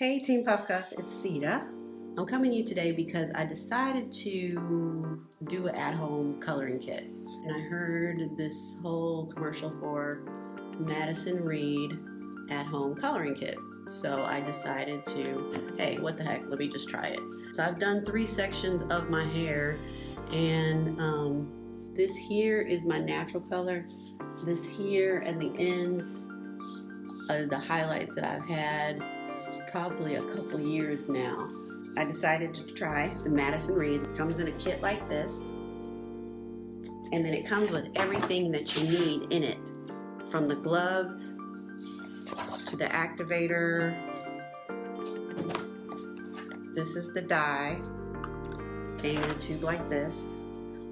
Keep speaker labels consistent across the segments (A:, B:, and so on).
A: Hey Team PuffCuff, it's Sita. I'm coming to you today because I decided to do an at-home coloring kit. And I heard this whole commercial for Madison Reed at-home coloring kit. So I decided to, hey, what the heck, let me just try it. So I've done 3 sections of my hair, and this here is my natural color. This here and the ends are the highlights that I've had probably a couple years now. I decided to try the Madison Reed. It comes in a kit like this, and then it comes with everything that you need in it, from the gloves to the activator. This is the dye, came in a tube like this.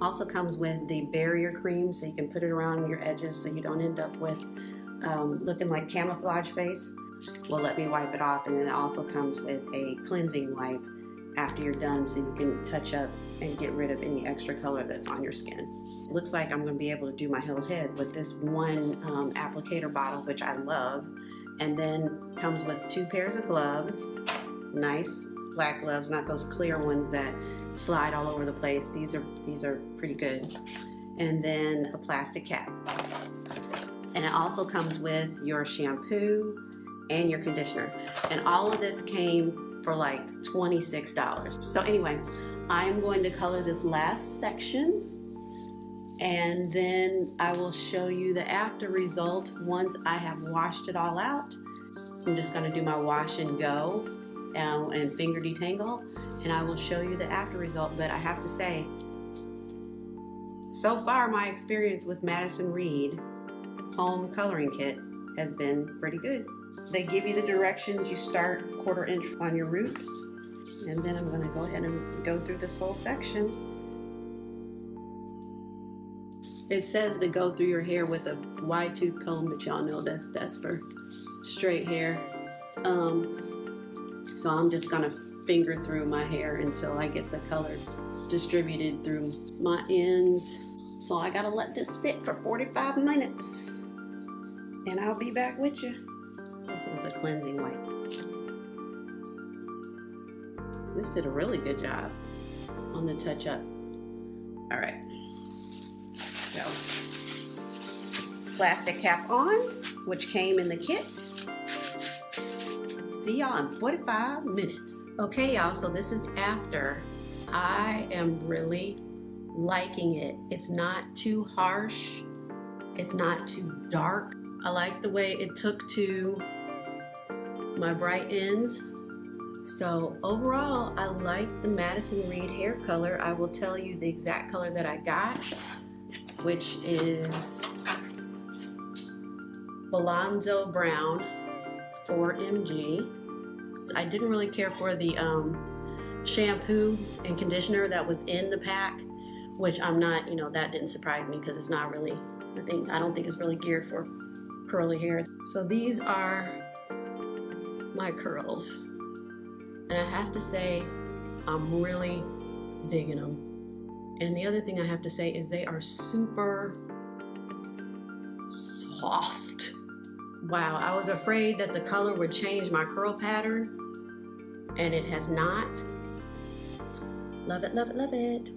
A: Also comes with the barrier cream, so you can put it around your edges so you don't end up with looking like camouflage face. Well, let me wipe it off, and then it also comes with a cleansing wipe after you're done, so you can touch up and get rid of any extra color that's on your skin. It looks like I'm going to be able to do my whole head with this one applicator bottle, which I love. And then comes with 2 pairs of gloves, nice black gloves, not those clear ones that slide all over the place. These are pretty good. And then a plastic cap. And it also comes with your shampoo and your conditioner. And all of this came for like $26. So anyway, I'm going to color this last section, and then I will show you the after result once I have washed it all out. I'm just going to do my wash and go and finger detangle, and I will show you the after result. But I have to say, so far my experience with Madison Reed home coloring kit has been pretty good. They give you the directions. You start 1/4 inch on your roots, and then I'm going to go ahead and go through this whole section. It says to go through your hair with a wide tooth comb, but y'all know that's for straight hair. So I'm just going to finger through my hair until I get the color distributed through my ends. So I got to let this sit for 45 minutes, and I'll be back with you. This is the cleansing wipe. This did a really good job on the touch up. All right. So, plastic cap on, which came in the kit. See y'all in 45 minutes. Okay, y'all, so this is after. I am really liking it. It's not too harsh. It's not too dark. I like the way it took to my bright ends. So overall, I like the Madison Reed hair color. I will tell you the exact color that I got, which is Balonzo Brown 4mg. I didn't really care for the shampoo and conditioner that was in the pack, which I'm not, that didn't surprise me because it's not really, I don't think it's really geared for curly hair. So these are my curls, and I have to say I'm really digging them. And the other thing I have to say is they are super soft. Wow, I was afraid that the color would change my curl pattern, and it has not. Love it, love it, love it.